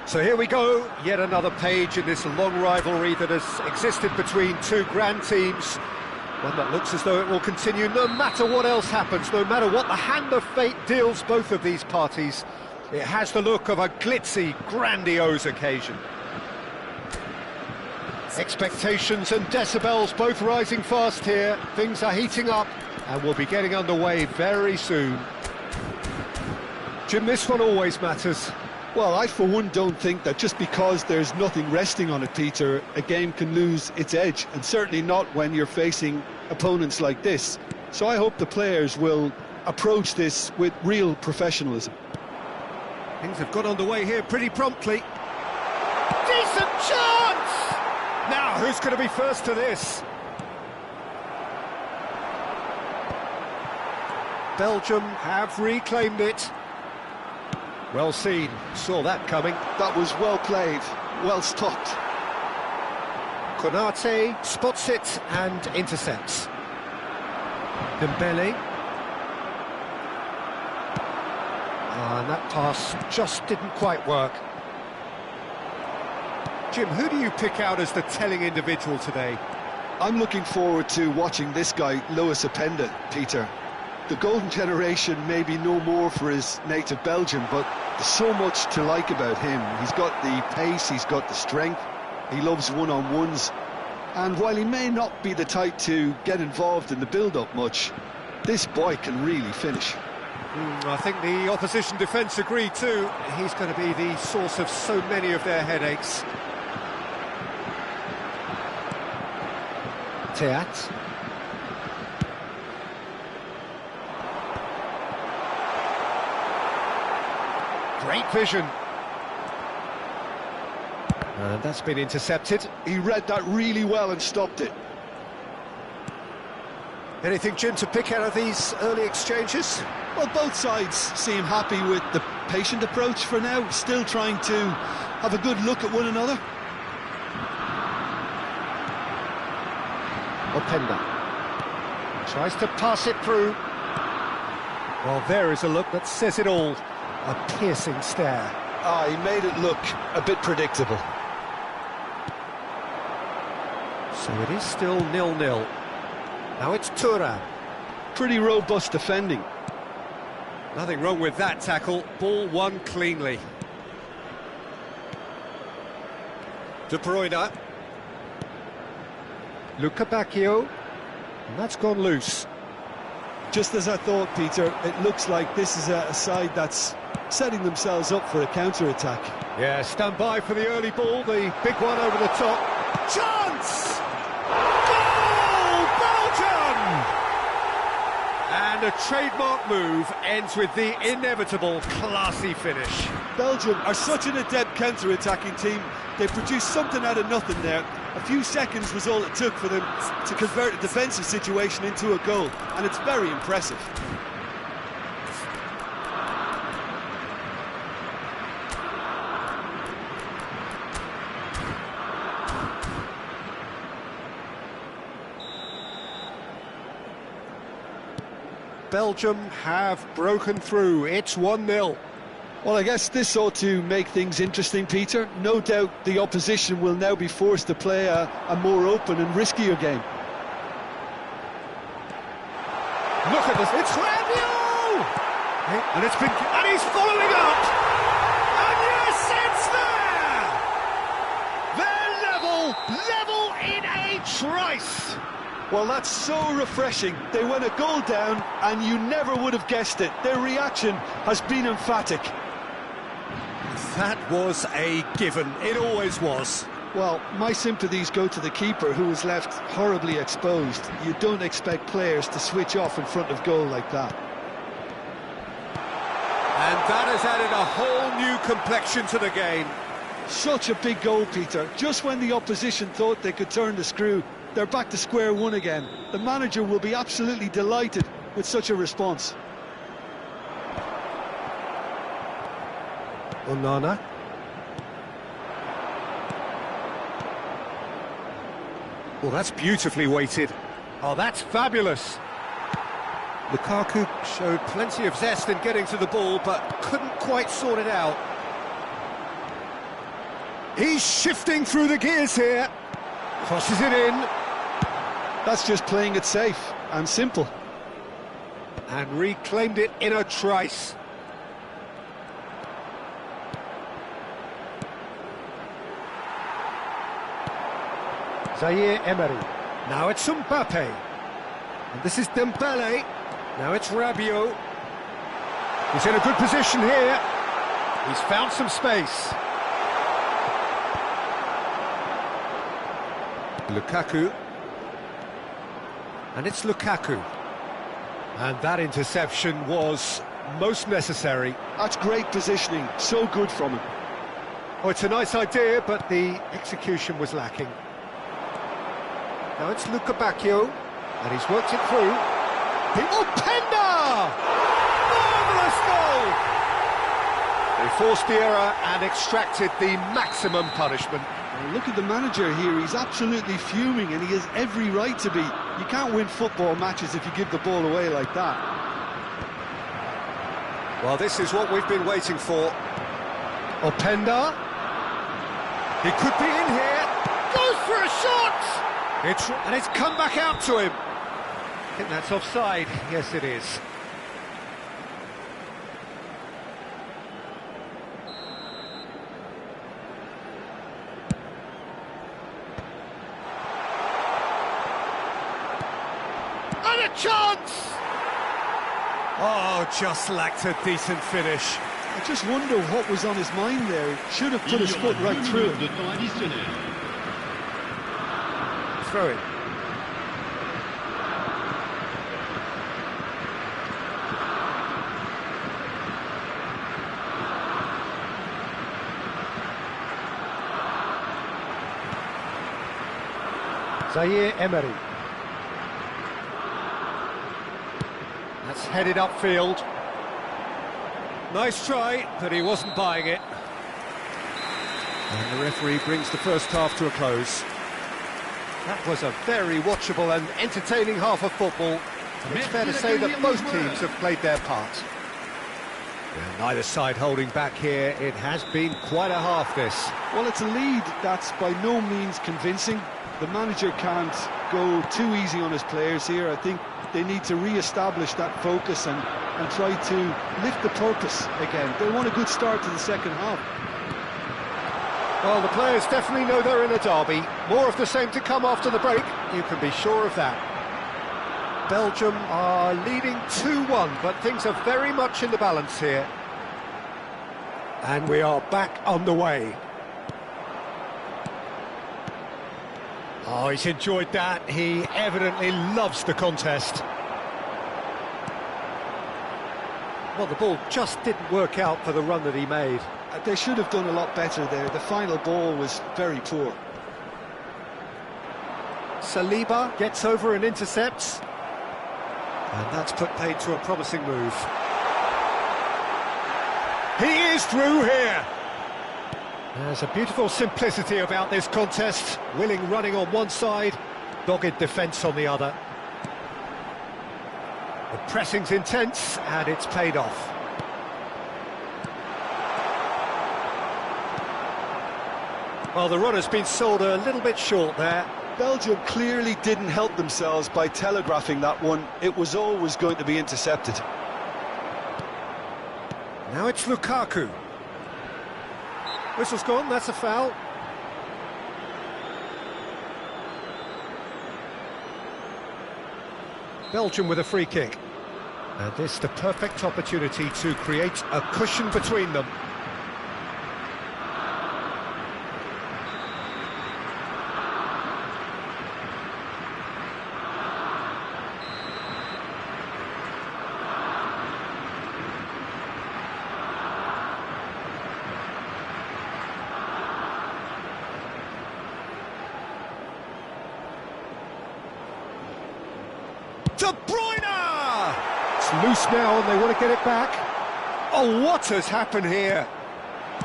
So here we go, yet another page in this long rivalry that has existed between two grand teams. One that looks as though it will continue no matter what else happens, no matter what the hand of fate deals both of these parties. It has the look of a glitzy, grandiose occasion. Expectations and decibels both rising fast here. Things are heating up and we'll be getting underway very soon. Jim, this one always matters. Well, I for one don't think that just because there's nothing resting on it, Peter, a game can lose its edge, and certainly not when you're facing opponents like this. So I hope the players will approach this with real professionalism. Things have got underway here pretty promptly. Decent chance! Now, who's going to be first to this? Belgium have reclaimed it. Well seen, saw that coming. That was well played, well stopped. Konate spots it and intercepts. Dembele. And that pass just didn't quite work. Jim, who do you pick out as the telling individual today? I'm looking forward to watching this guy, Lewis Openda, Peter. The golden generation may be no more for his native Belgium, but there's so much to like about him. He's got the pace, he's got the strength, he loves one-on-ones, and while he may not be the type to get involved in the build-up much, this boy can really finish. I think the opposition defence agree too. He's going to be the source of so many of their headaches. Teat. Great vision. And that's been intercepted. He read that really well and stopped it. Anything, Jim, to pick out of these early exchanges? Well, both sides seem happy with the patient approach for now, still trying to have a good look at one another. Openda tries to pass it through. Well, there is a look that says it all. A piercing stare. He made it look a bit predictable. So it is still 0-0. Now it's Thuram. Pretty robust defending. Nothing wrong with that tackle. Ball won cleanly. De Bruyne. Luca Bacchio. And that's gone loose. Just as I thought, Peter, it looks like this is a side that's setting themselves up for a counter-attack. Yeah, stand by for the early ball, the big one over the top. Chance! Goal! Belgium! And a trademark move ends with the inevitable classy finish. Belgium are such an adept counter-attacking team. They produced something out of nothing there. A few seconds was all it took for them to convert a defensive situation into a goal, and it's very impressive. Belgium have broken through. It's 1-0. Well, I guess this ought to make things interesting, Peter. No doubt the opposition will now be forced to play a more open and riskier game. Look at this, it's Rabiot! And he's following up! And yes, it's there! They're level in a trice! Well, that's so refreshing. They went a goal down, and you never would have guessed it. Their reaction has been emphatic. That was a given. It always was. Well, my sympathies go to the keeper, who was left horribly exposed. You don't expect players to switch off in front of goal like that. And that has added a whole new complexion to the game. Such a big goal, Peter. Just when the opposition thought they could turn the screw, they're back to square one again. The manager will be absolutely delighted with such a response. Onana. Well, that's beautifully weighted. Oh, that's fabulous. Lukaku showed plenty of zest in getting to the ball, but couldn't quite sort it out. He's shifting through the gears here. Crosses it in. That's just playing it safe and simple. And reclaimed it in a trice. Zaire Emery. Now it's Mbappe. And this is Dembele. Now it's Rabiot. He's in a good position here. He's found some space. Lukaku. And it's Lukaku. And that interception was most necessary. That's great positioning, so good from him. Oh, it's a nice idea, but the execution was lacking. Now it's Luka Bacchio, and he's worked it through. Oh, Penda! Marvellous goal! They forced the error and extracted the maximum punishment. Well, look at the manager here, he's absolutely fuming, and he has every right to be. You can't win football matches if you give the ball away like that. Well, this is what we've been waiting for. Openda. He could be in here. Goes for a shot! And it's come back out to him. I think that's offside. Yes, it is. And a chance! Oh, just lacked a decent finish. I just wonder what was on his mind there. Should have put his foot right through it. Throw it. Zaire Emery. That's headed upfield. Nice try, but he wasn't buying it. And the referee brings the first half to a close. That was a very watchable and entertaining half of football. And it's fair to say that both teams have played their part. And neither side holding back here. It has been quite a half, this. Well, it's a lead that's by no means convincing. The manager can't go too easy on his players here. I think they need to re-establish that focus and try to lift the purpose again. They want a good start to the second half. Well, the players definitely know they're in a derby. More of the same to come after the break, you can be sure of that. Belgium are leading 2-1, but things are very much in the balance here. And we are back on the way. Oh, he's enjoyed that. He evidently loves the contest. Well, the ball just didn't work out for the run that he made. They should have done a lot better there. The final ball was very poor. Saliba gets over and intercepts. And that's put paid to a promising move. He is through here. There's a beautiful simplicity about this contest. Willing running on one side, dogged defence on the other. The pressing's intense, and it's paid off. Well, the runner's been sold a little bit short there. Belgium clearly didn't help themselves by telegraphing that one. It was always going to be intercepted. Now it's Lukaku. Whistle's gone, that's a foul. Belgium with a free kick. And this the perfect opportunity to create a cushion between them. De Bruyne! It's loose now and they want to get it back. Oh, what has happened here?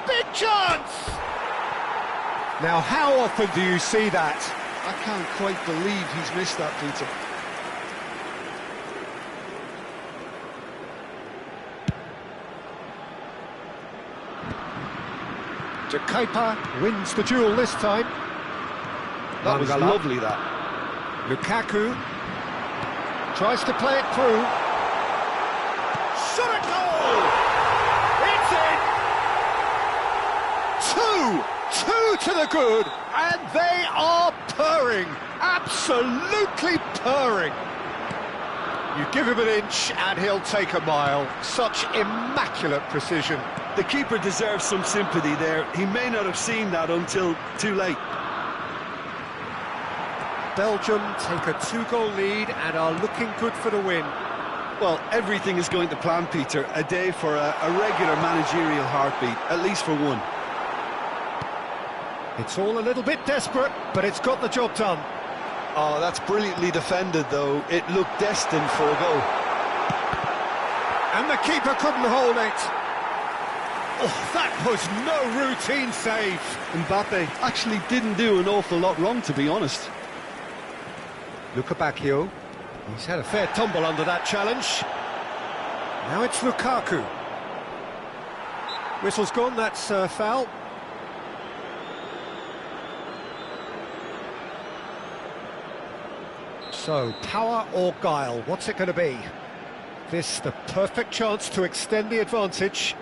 Big chance! Now, how often do you see that? I can't quite believe he's missed that, Peter. De Kuyper wins the duel this time. That was lovely, that. Lukaku tries to play it through. Shot at goal! It's in! Two to the good, and they are purring, absolutely purring. You give him an inch and he'll take a mile. Such immaculate precision. The keeper deserves some sympathy there. He may not have seen that until too late. Belgium take a 2-goal lead and are looking good for the win. Well, everything is going to plan, Peter. A day for a regular managerial heartbeat, at least for one. It's all a little bit desperate, but it's got the job done. Oh, that's brilliantly defended, though. It looked destined for a goal. And the keeper couldn't hold it. Oh, that was no routine save. Mbappe actually didn't do an awful lot wrong, to be honest. Lukabakio. He's had a fair tumble under that challenge. Now it's Lukaku. Whistle's gone, that's foul. So, power or guile, what's it going to be? This the perfect chance to extend the advantage.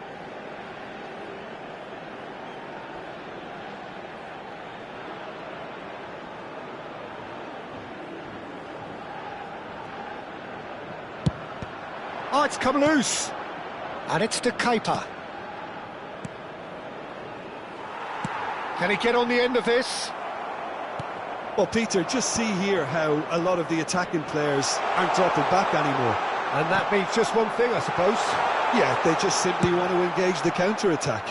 Oh, it's come loose. And it's De Kuyper. Can he get on the end of this? Well, Peter, just see here how a lot of the attacking players aren't dropping back anymore. And that means just one thing, I suppose. Yeah, they just simply want to engage the counter-attack.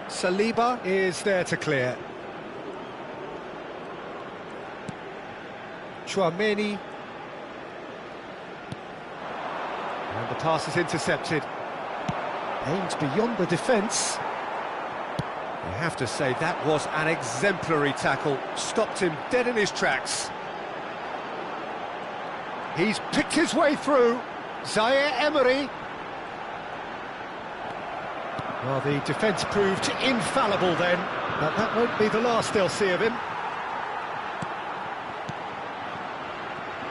Saliba is there to clear. Chouameni. And the pass is intercepted. Aimed beyond the defence. You have to say that was an exemplary tackle. Stopped him dead in his tracks. He's picked his way through. Zaire Emery. Well, the defence proved infallible then, but that won't be the last they'll see of him.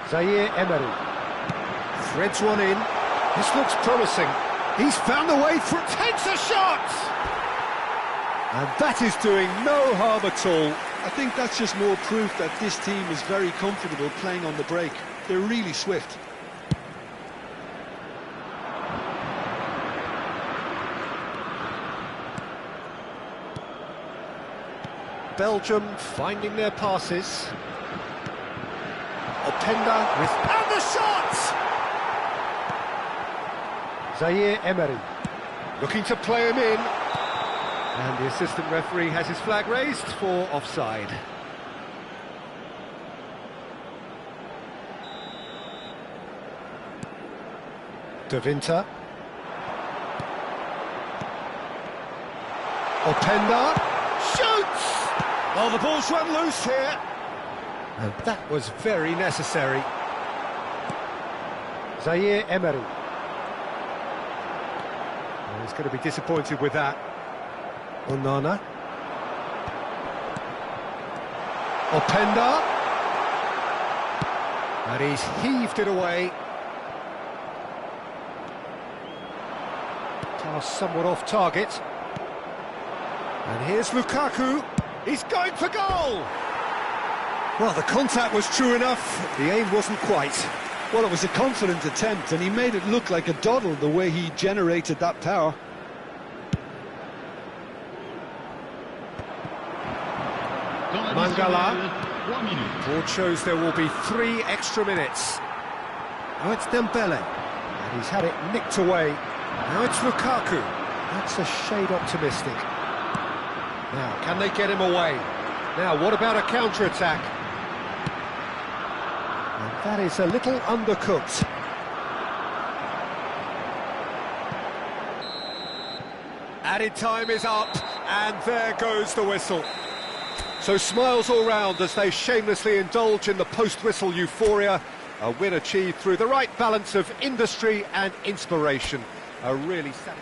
Zaire Emery. Threads one in. This looks promising. He's found a way through. Takes a shot! And that is doing no harm at all. I think that's just more proof that this team is very comfortable playing on the break. They're really swift. Belgium finding their passes. Openda with... And the shot! Zaire Emery looking to play him in. And the assistant referee has his flag raised for offside. De Winter. Openda shoots! Oh, the ball's run loose here. And that was very necessary. Zaire Emery. Oh, he's going to be disappointed with that. Onana. Openda. And he's heaved it away. Pass somewhat off target. And here's Lukaku. He's going for goal! Well, the contact was true enough. The aim wasn't quite. Well, it was a confident attempt, and he made it look like a doddle the way he generated that power. Mangala. Board shows there will be 3 extra minutes. Now it's Dembele. And he's had it nicked away. Now it's Lukaku. That's a shade optimistic. Now, can they get him away? Now, what about a counter-attack? And that is a little undercooked. Added time is up, and there goes the whistle. So smiles all round as they shamelessly indulge in the post-whistle euphoria. A win achieved through the right balance of industry and inspiration. A really satisfying...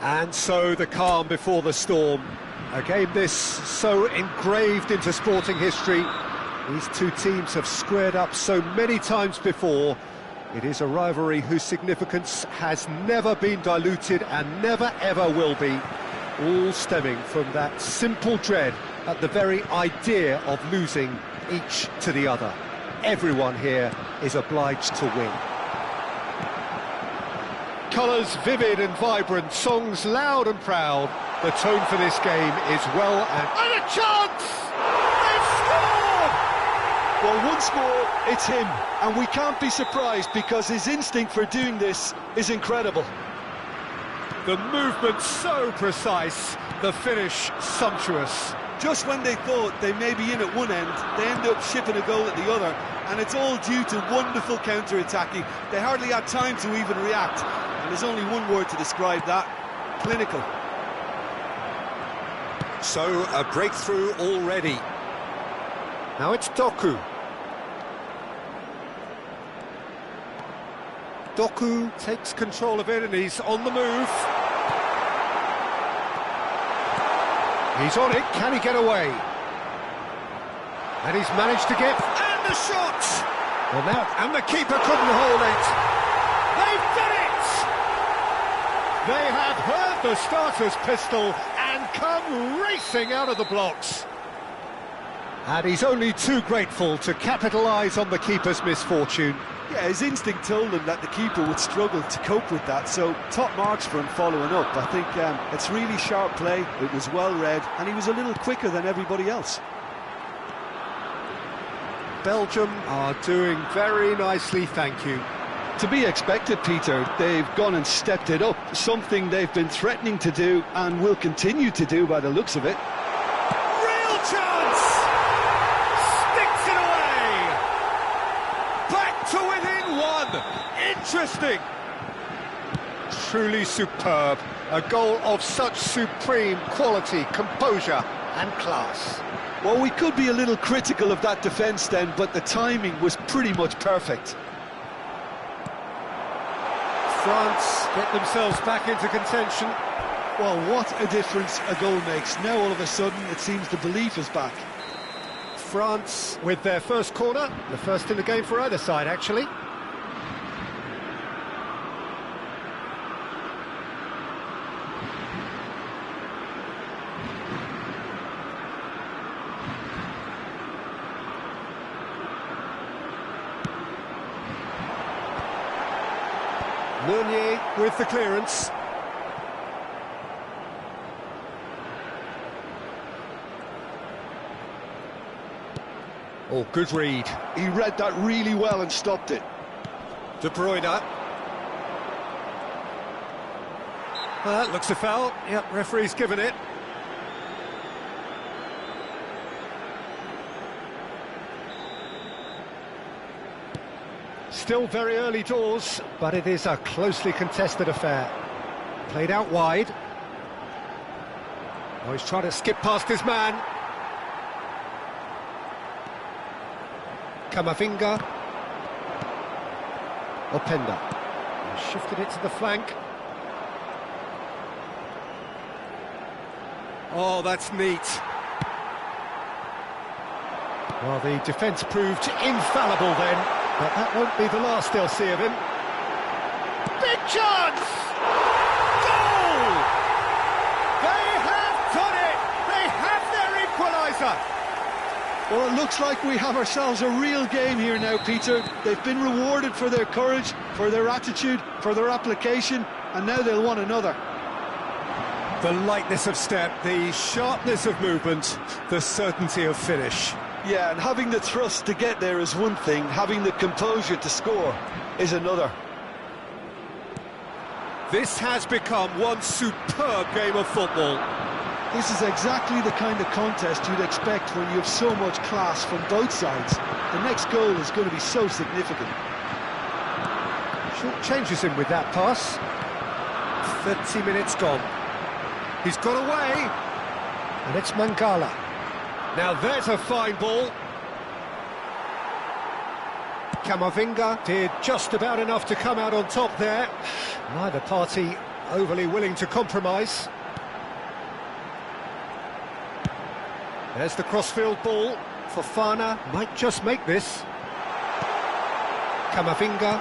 And so the calm before the storm. A game this so engraved into sporting history. These two teams have squared up so many times before. It is a rivalry whose significance has never been diluted and never ever will be. All stemming from that simple dread at the very idea of losing each to the other. Everyone here is obliged to win. Colours vivid and vibrant, songs loud and proud. The tone for this game is well and a chance! They've scored! Well, once more, it's him, and we can't be surprised because his instinct for doing this is incredible. The movement so precise, the finish sumptuous. Just when they thought they may be in at one end, they end up shipping a goal at the other, and it's all due to wonderful counter-attacking. They hardly had time to even react, and there's only one word to describe that: clinical. So, a breakthrough already. Now it's Doku. Doku takes control of it and he's on the move. He's on it, can he get away? And he's managed to get... And the shot! Well now, and the keeper couldn't hold it. They've done it! They have heard the starter's pistol and come racing out of the blocks. And he's only too grateful to capitalise on the keeper's misfortune. Yeah, his instinct told him that the keeper would struggle to cope with that, so top marks for him following up. I think it's really sharp play, it was well read, and he was a little quicker than everybody else. Belgium are doing very nicely, thank you. To be expected, Peter. They've gone and stepped it up, something they've been threatening to do and will continue to do by the looks of it. Real chance! Sticks it away! Back to within one! Interesting! Truly superb. A goal of such supreme quality, composure and class. Well, we could be a little critical of that defence then, but the timing was pretty much perfect. France get themselves back into contention. Well, what a difference a goal makes. Now all of a sudden it seems the belief is back. France with their first corner, the first in the game for either side actually. Meunier with the clearance. Oh, good read. He read that really well and stopped it. De Bruyne. That looks a foul. Yep, referee's given it. Still very early doors, but it is a closely contested affair. Played out wide. Oh, he's trying to skip past his man. Camavinga. Openda. He shifted it to the flank. Oh, that's neat. Well, the defence proved infallible then. But that won't be the last they'll see of him. Big chance! Goal! They have done it! They have their equaliser! Well, it looks like we have ourselves a real game here now, Peter. They've been rewarded for their courage, for their attitude, for their application, and now they'll want another. The lightness of step, the sharpness of movement, the certainty of finish. Yeah, and having the thrust to get there is one thing, having the composure to score is another. This has become one superb game of football. This is exactly the kind of contest you'd expect when you have so much class from both sides. The next goal is going to be so significant. Short changes him with that pass. 30 minutes gone. He's got away. And it's Mangala. Now there's a fine ball. Camavinga did just about enough to come out on top there. Neither party overly willing to compromise. There's the crossfield ball. Fofana might just make this. Camavinga.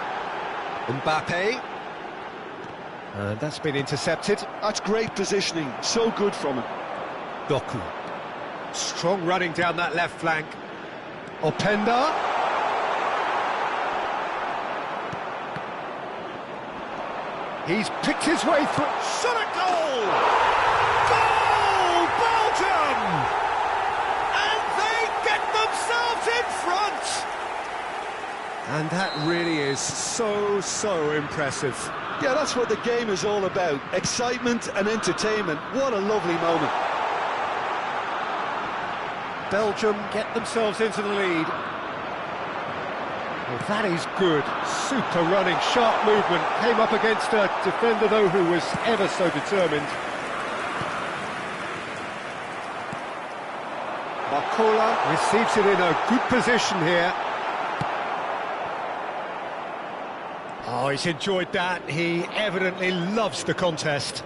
Mbappe. And that's been intercepted. That's great positioning, so good from him. Doku. Strong running down that left flank. Openda. He's picked his way through. Shot at goal! Goal! Belgium! And they get themselves in front! And that really is so impressive. Yeah, that's what the game is all about. Excitement and entertainment. What a lovely moment. Belgium get themselves into the lead. Well, that is good. Super running, sharp movement. Came up against a defender, though, who was ever so determined. Barcola receives it in a good position here. Oh, he's enjoyed that. He evidently loves the contest.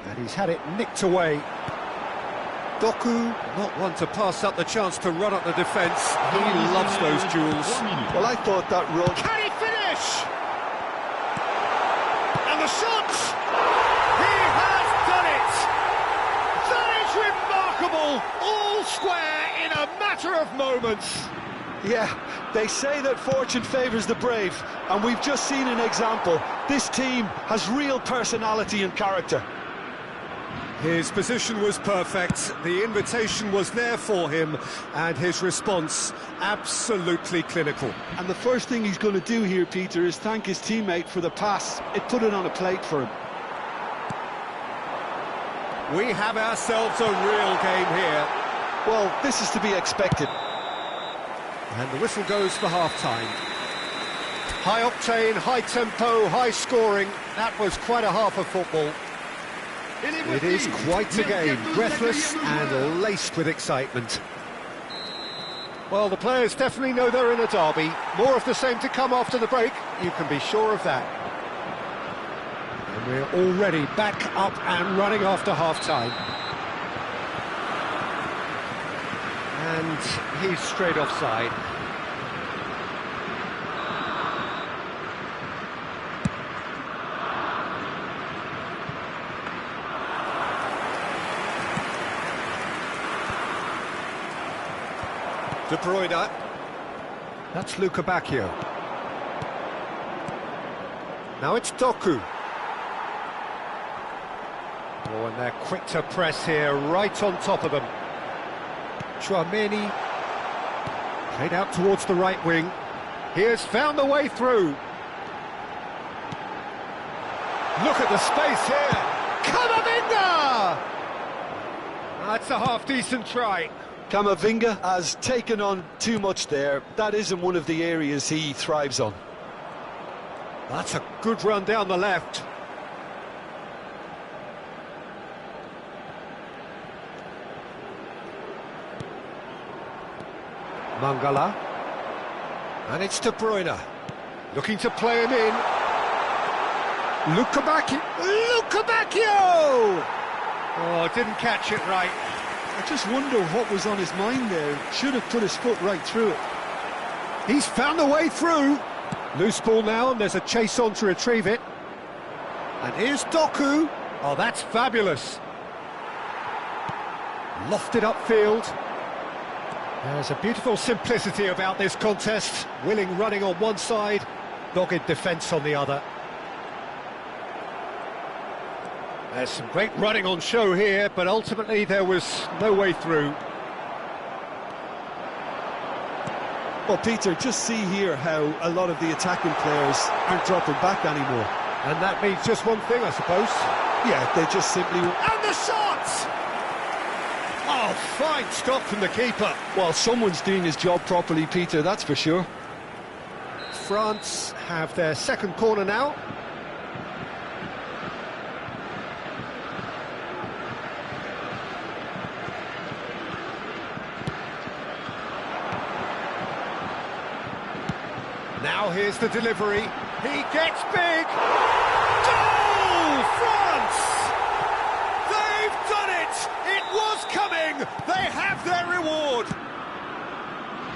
And he's had it nicked away. Doku, not one to pass up the chance to run up the defence. He loves those duels. Well, I thought that run... Can he finish? And the shot! He has done it! That is remarkable! All square in a matter of moments. Yeah, they say that fortune favours the brave, and we've just seen an example. This team has real personality and character. His position was perfect, the invitation was there for him, and his response absolutely clinical. And the first thing he's going to do here, Peter, is thank his teammate for the pass. It put it on a plate for him. We have ourselves a real game here. Well, this is to be expected. And the whistle goes for half-time. High octane, high tempo, high scoring. That was quite a half of football. It is quite a game, breathless and laced with excitement. Well, the players definitely know they're in a derby. More of the same to come after the break, you can be sure of that. And we're already back up and running after half-time. And he's straight offside. De Bruyne. That's Luka Bacchio. Now it's Doku. Oh, and they're quick to press here, right on top of them. Chouameni. Played out towards the right wing. He has found the way through. Look at the space here. Camavinga! That's a half-decent try. Camavinga has taken on too much there. That isn't one of the areas he thrives on. That's a good run down the left. Mangala. And it's De Bruyne. Looking to play him in. Luka Bacchio! Luka Bacchio! Oh, didn't catch it right. I just wonder what was on his mind there. Should have put his foot right through it. He's found the way through. Loose ball now, and there's a chase on to retrieve it. And here's Doku. Oh, that's fabulous. Lofted upfield. There's a beautiful simplicity about this contest. Willing running on one side, dogged defence on the other. There's some great running on show here, but ultimately there was no way through. Well, Peter, just see here how a lot of the attacking players aren't dropping back anymore. And that means just one thing, I suppose. Yeah, they just simply... And the shot! Oh, fine stop from the keeper. Well, someone's doing his job properly, Peter, that's for sure. France have their second corner now. Now here's the delivery. He gets big. Goal, France! They've done it! It was coming! They have their reward!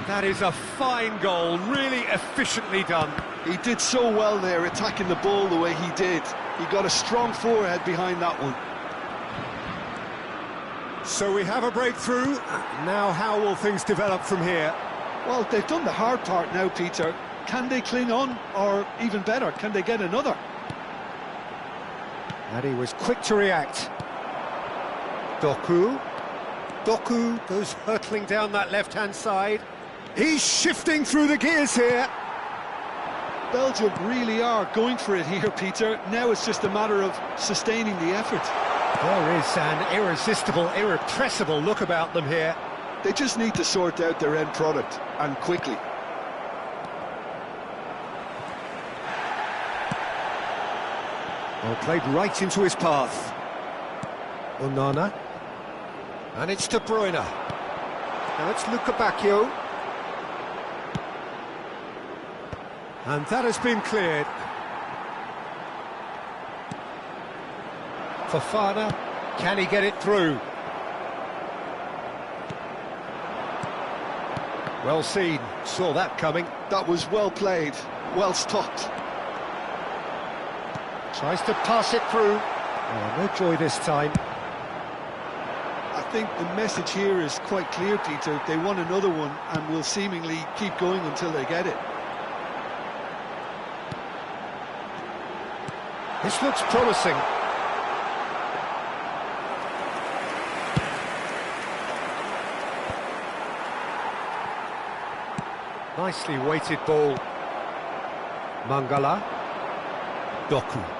That is a fine goal, really efficiently done. He did so well there, attacking the ball the way he did. He got a strong forehead behind that one. So we have a breakthrough. Now how will things develop from here? Well, they've done the hard part now, Peter. Can they cling on, or even better, can they get another? And he was quick to react. Doku goes hurtling down that left-hand side. He's shifting through the gears here. Belgium really are going for it here, Peter. Now it's just a matter of sustaining the effort. There is an irresistible, irrepressible look about them here. They just need to sort out their end product, and quickly. Well, played right into his path. Onana. And it's De Bruyne. Now it's Luka Bacchio. And that has been cleared. Fofana, can he get it through? Well seen, saw that coming. That was well played, well stopped. Tries to pass it through. Oh, no joy this time. I think the message here is quite clear, Peter. They want another one and will seemingly keep going until they get it. This looks promising. Nicely weighted ball. Mangala. Doku.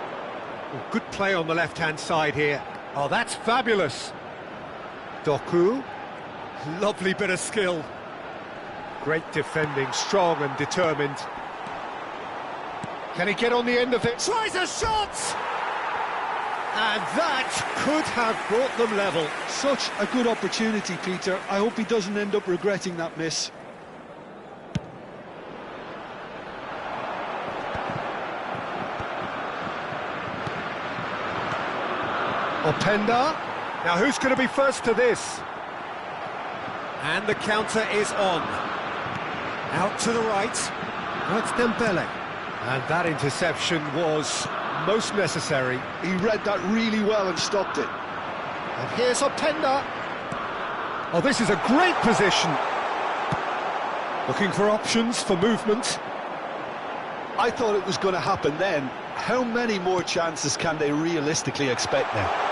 Oh, good play on the left-hand side here. Oh, that's fabulous. Doku. Lovely bit of skill. Great defending, strong and determined. Can he get on the end of it? Tries a shot! And that could have brought them level. Such a good opportunity, Peter. I hope he doesn't end up regretting that miss. Openda. Now who's going to be first to this? And the counter is on. Out to the right. That's Dembele. And that interception was most necessary. He read that really well and stopped it. And here's Openda. Oh, this is a great position. Looking for options for movement. I thought it was going to happen then. How many more chances can they realistically expect now?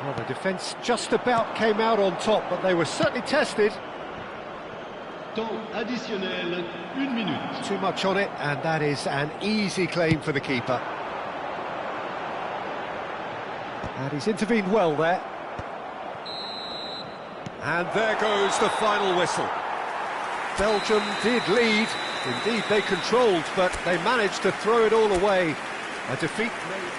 Well, the defence just about came out on top, but they were certainly tested. Temps additionnel, 1 minute. Too much on it, and that is an easy claim for the keeper. And he's intervened well there. And there goes the final whistle. Belgium did lead, indeed they controlled, but they managed to throw it all away. A defeat made...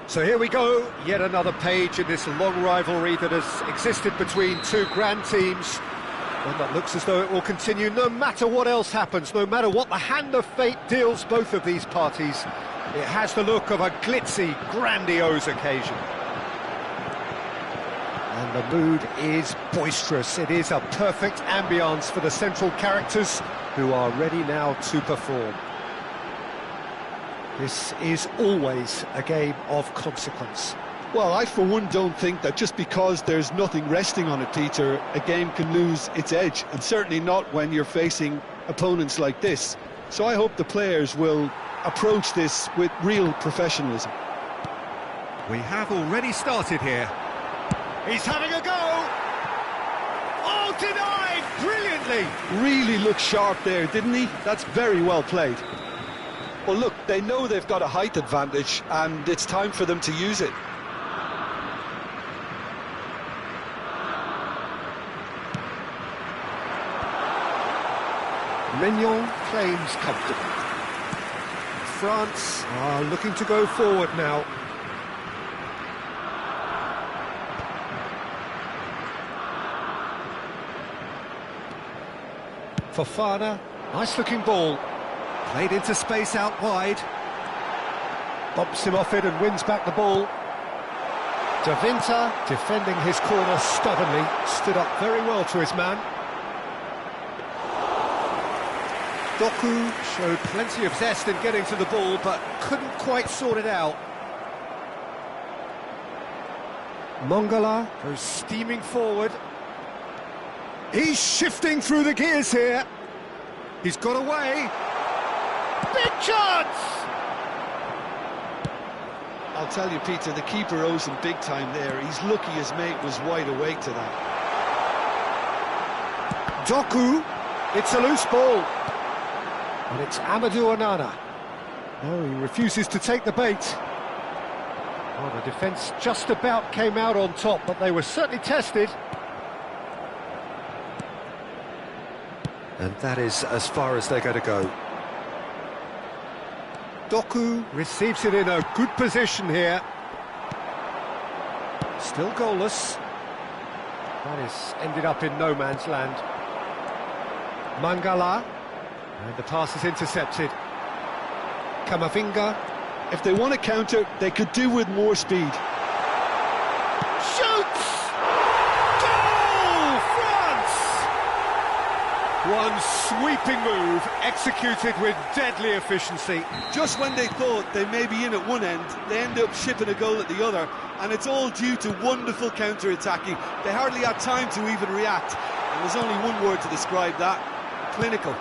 So here we go, yet another page in this long rivalry that has existed between two grand teams. One that looks as though it will continue no matter what else happens, no matter what the hand of fate deals both of these parties. It has the look of a glitzy, grandiose occasion. And the mood is boisterous. It is a perfect ambience for the central characters who are ready now to perform. This is always a game of consequence. Well, I for one don't think that just because there's nothing resting on it, Peter, a game can lose its edge, and certainly not when you're facing opponents like this. So I hope the players will approach this with real professionalism. We have already started here. He's having a go! Oh, denied! Brilliantly! Really looked sharp there, didn't he? That's very well played. Well, look, they know they've got a height advantage, and it's time for them to use it. Mignon claims comfortable. France are looking to go forward now. Fofana, nice looking ball. Played into space out wide. Bumps him off it and wins back the ball. De Winter, defending his corner stubbornly, stood up very well to his man. Doku showed plenty of zest in getting to the ball, but couldn't quite sort it out. Mangala goes steaming forward. He's shifting through the gears here. He's got away. Big chance! I'll tell you, Peter, the keeper owes him big time there. He's lucky his mate was wide awake to that. Doku, it's a loose ball. And it's Amadou Onana. No, he refuses to take the bait. Well, the defence just about came out on top, but they were certainly tested. And that is as far as they're going to go. Doku receives it in a good position here. Still goalless. That is ended up in no man's land. Mangala. And the pass is intercepted. Kamavinga. If they want to counter, they could do with more speed. Shoots! Goal! France! One sweeping move, executed with deadly efficiency. Just when they thought they may be in at one end, they end up shipping a goal at the other, and it's all due to wonderful counter-attacking. They hardly had time to even react, and there's only one word to describe that: clinical.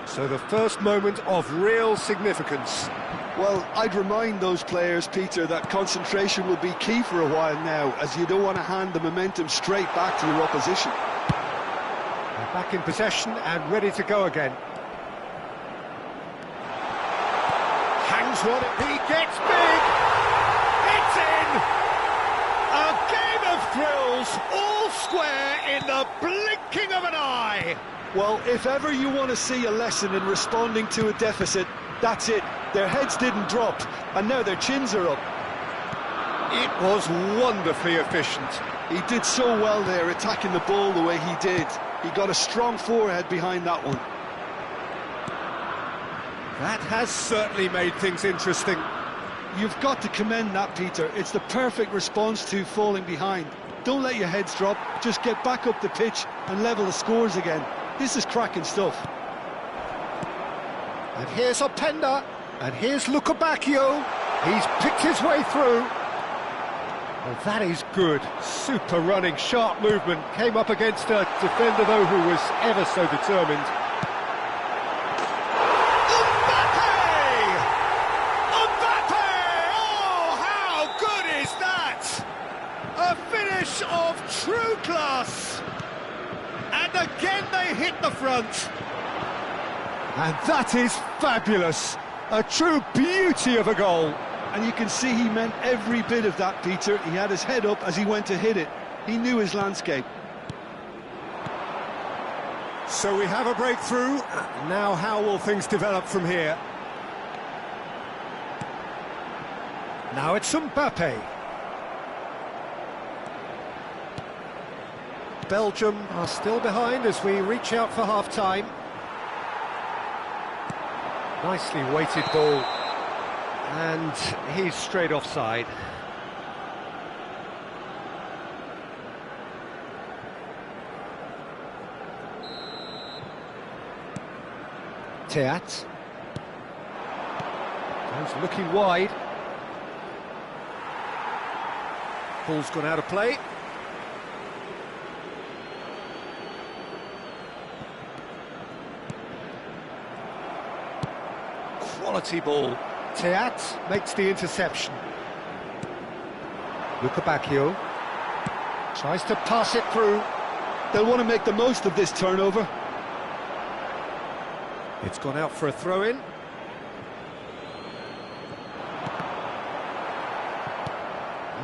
So the first moment of real significance. Well, I'd remind those players, Peter, that concentration will be key for a while now, as you don't want to hand the momentum straight back to your opposition. They're back in possession and ready to go again. Hangs one, he gets big! It's in! A game of thrills, all square in the blinking of an eye! Well, if ever you want to see a lesson in responding to a deficit, that's it. Their heads didn't drop, and now their chins are up. It was wonderfully efficient. He did so well there, attacking the ball the way he did. He got a strong forehead behind that one. That has certainly made things interesting. You've got to commend that, Peter. It's the perfect response to falling behind. Don't let your heads drop, just get back up the pitch and level the scores again. This is cracking stuff. And here's Openda, and here's Lukabakio. He's picked his way through. Well, that is good. Super running, sharp movement. Came up against a defender, though, who was ever so determined. Oh, how good is that? A finish of true class. And again they hit the front. And that is fabulous. A true beauty of a goal. And you can see he meant every bit of that, Peter. He had his head up as he went to hit it. He knew his landscape. So we have a breakthrough. Now how will things develop from here? Now it's Mbappe. Belgium are still behind as we reach out for half-time. Nicely weighted ball. And he's straight offside. Teat. Goes looking wide. Ball's gone out of play. Quality ball. Teat makes the interception. Lukabakio tries to pass it through. They'll want to make the most of this turnover. It's gone out for a throw-in.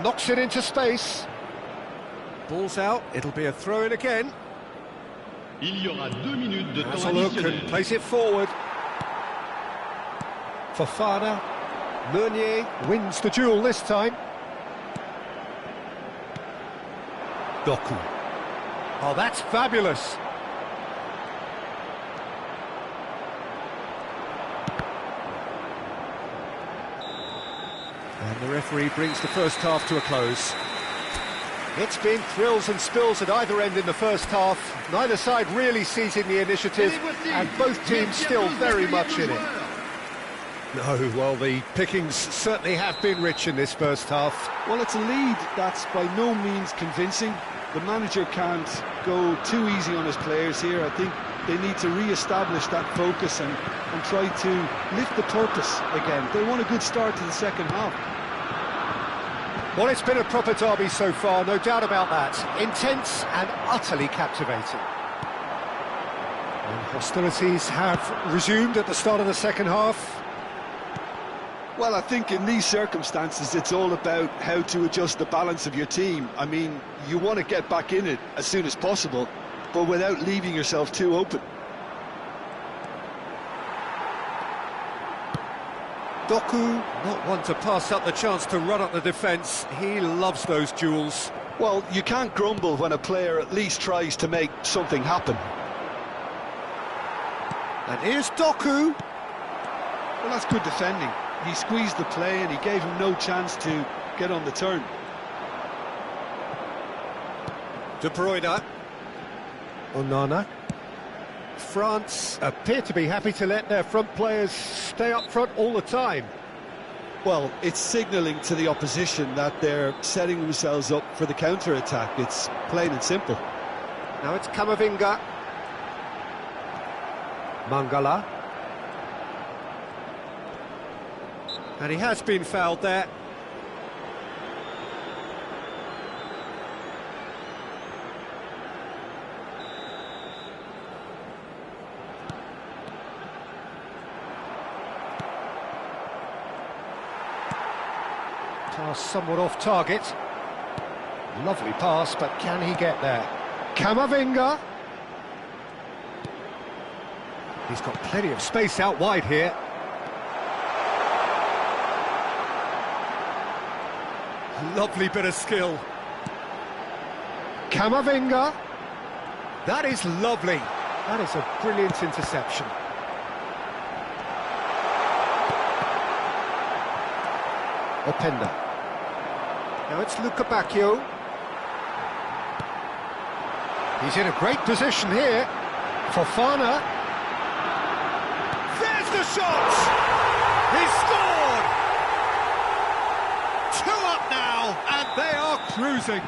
Knocks it into space. Ball's out, it'll be a throw-in again. Il y aura 2 minutes de Has temps a look additionnel. and plays it forward. Fofana. Meunier wins the duel this time. Doku. Oh, that's fabulous. And the referee brings the first half to a close. It's been thrills and spills at either end in the first half. Neither side really seizing the initiative, and both teams still very much in it. No, well, the pickings certainly have been rich in this first half. Well, it's a lead that's by no means convincing. The manager can't go too easy on his players here. I think they need to re-establish that focus and try to lift the purpose again. They want a good start to the second half. Well, it's been a proper derby so far, no doubt about that. Intense and utterly captivating. And hostilities have resumed at the start of the second half. Well, I think in these circumstances, it's all about how to adjust the balance of your team. I mean, you want to get back in it as soon as possible, but without leaving yourself too open. Doku, not one to pass up the chance to run up the defence. He loves those duels. Well, you can't grumble when a player at least tries to make something happen. And here's Doku. Well, that's good defending. He squeezed the play and he gave him no chance to get on the turn. De Bruyne. Onana. France appear to be happy to let their front players stay up front all the time. Well, it's signalling to the opposition that they're setting themselves up for the counter-attack. It's plain and simple. Now it's Camavinga. Mangala. And he has been fouled there. Pass somewhat off target. Lovely pass, but can he get there? Camavinga. He's got plenty of space out wide here. Lovely bit of skill. Camavinga. That is lovely. That is a brilliant interception. Openda. Now it's Lukabakio. He's in a great position here. Fofana. There's the shot! He's scored! 2 up now, and they are cruising.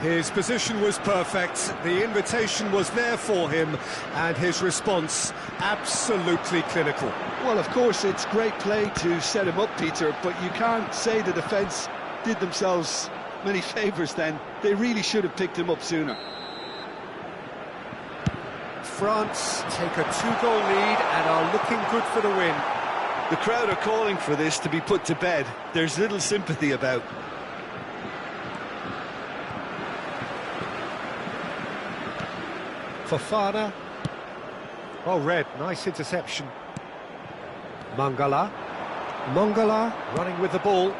His position was perfect, the invitation was there for him, and his response absolutely clinical. Well, of course, it's great play to set him up, Peter, but you can't say the defence did themselves many favours then. They really should have picked him up sooner. France take a 2-goal lead and are looking good for the win. The crowd are calling for this to be put to bed. There's little sympathy about. Fofana. Oh, red, nice interception. Mangala. Mangala running with the ball.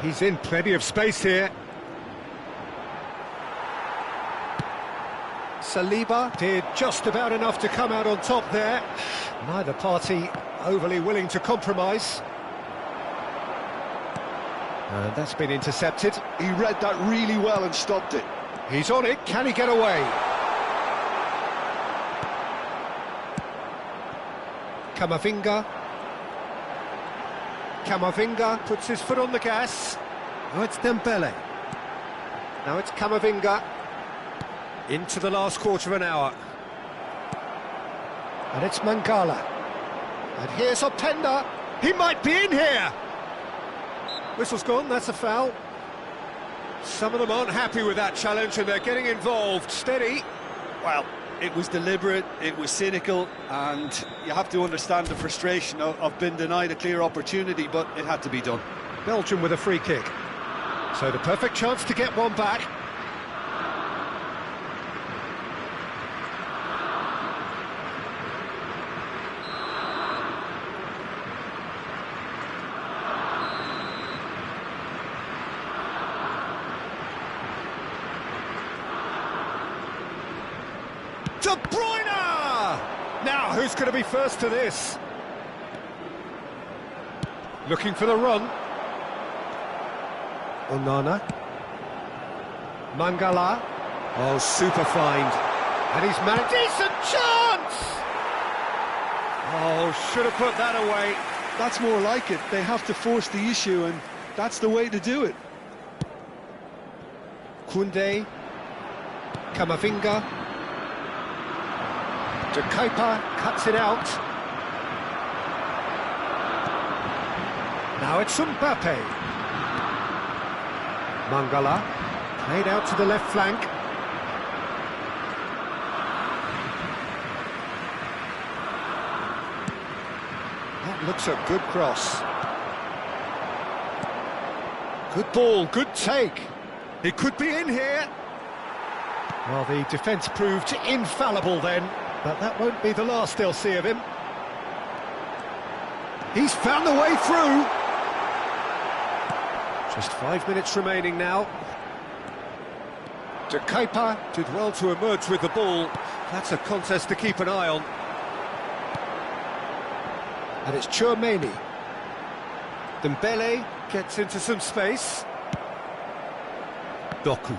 He's in plenty of space here. Saliba did just about enough to come out on top there. Neither party overly willing to compromise. And that's been intercepted. He read that really well and stopped it. He's on it, can he get away? Camavinga. Camavinga puts his foot on the gas. Oh, it's Dembele. Now it's Camavinga. Into the last quarter of an hour. And it's Mangala. And here's Openda. He might be in here. Whistle's gone, that's a foul. Some of them aren't happy with that challenge and they're getting involved. Steady. Well, it was deliberate, it was cynical, and you have to understand the frustration of being denied a clear opportunity, but it had to be done. Belgium with a free kick. So the perfect chance to get one back. De Bruyne! Now, who's going to be first to this? Looking for the run. Onana. Mangala. Oh, super find. And he's managed... Decent chance! Oh, should have put that away. That's more like it. They have to force the issue, and that's the way to do it. Koundé. Camavinga. De Kuiper cuts it out. Now it's Mbappe. Mangala, played out to the left flank. That looks a good cross. Good ball, good take. He could be in here. Well, the defence proved infallible then. But that won't be the last they'll see of him. He's found the way through. Just 5 minutes remaining now. De Kuiper did well to emerge with the ball. That's a contest to keep an eye on. And it's Tchouaméni. Dembele gets into some space. Doku.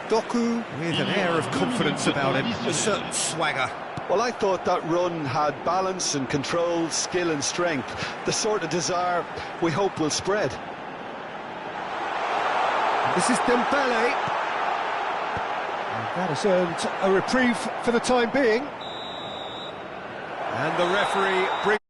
Doku with an air of confidence about him, a certain swagger. Well, I thought that run had balance and control, skill and strength, the sort of desire we hope will spread. This is Dembele. And that has earned a reprieve for the time being. And the referee brings...